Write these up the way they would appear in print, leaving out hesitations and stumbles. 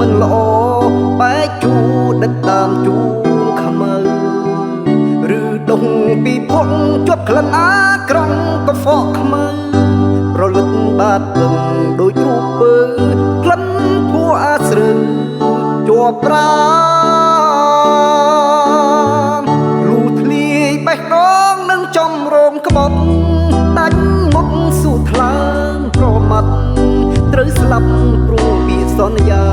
មិនល្អបែកជូដឹកតាមជូខ្មៅឬដងពីភក់ជាប់ក្លិនអាក្រង់កខ្វក់ខ្មៅប្រលឹកបាតពឹងដូចរូបពើក្លិនភួអាស្រើជាប់ប្រាណលូធ្លាយបេះដូងនឹងចំរងក្បត់ដាច់មុខស៊ូថ្លើមប្រមាត់ត្រូវស្លាប់ព្រោះពីសន្យា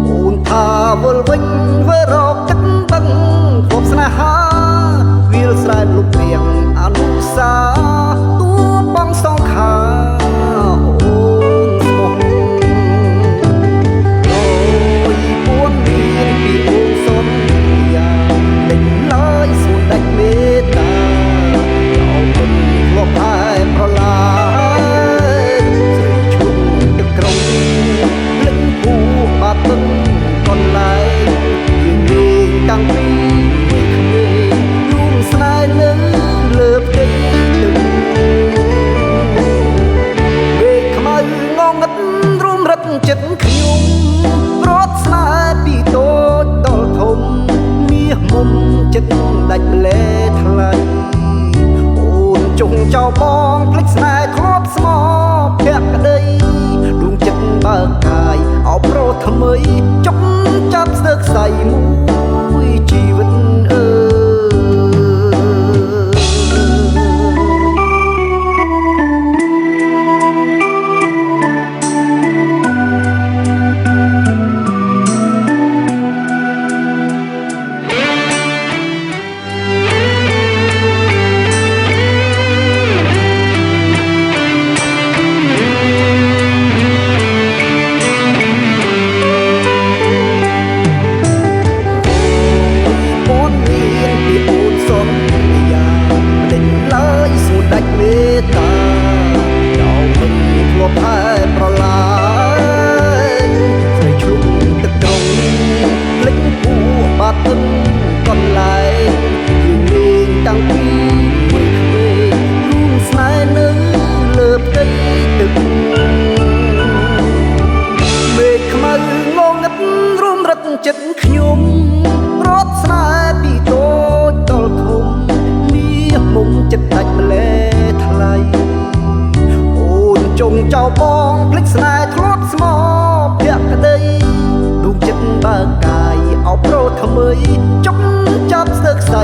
អូនថាវិលវិញវើរកទឹកបឹងភពស្នេហាវាលស្រែលុបរៀងអនុសាទួបងសងខាអូនស្មោះអូយពួនមានពីអូនសន្យាលេចឡើយសួនដាច់មេត្តាអោគុណធ្លាប់ហើយប្រឡាស្រីឈុំទឹកក្រុងលេចភូបាត់ទឹកកន្លែងយើងលេងតាំងពីស្នេហ៍លើផ្ទៃទឹកពេលខ្មៅងងឹតរួមរត់ចិត្តខ្ញុំប្រត់ស្នេហ៍ពីតូចដល់ធំមាសមុំចិត្តដាច់លែថ្លៃអូនចុងចោលបងភ្លេចស្នេហ៍ធ្លាប់ស្មោភក្តីដួងចិត្តបើកាយអោប្រថ្មីចុកចាប់ស្ទើរខ្សែមួយជីវិតកន្លែងយើងលេងតាំងពីវ័យក្មេងរួមស្នេហ៍នៅលើផ្ទៃទឹកមេឃខ្មៅងងឹតរួមរត់ចិត្តខ្ញុំរត់ស្នេហ៍ពីតូចដល់ធំមាសមុំចិត្តដាច់ម្លែថ្លៃអូនចុងចោលបងភ្លេចស្នេហ៍ធ្លាប់ស្មោភក្តីដួងចិត្តបើកាយអោប្រថ្មីចុកចាប់ស្ទើរខ្សែ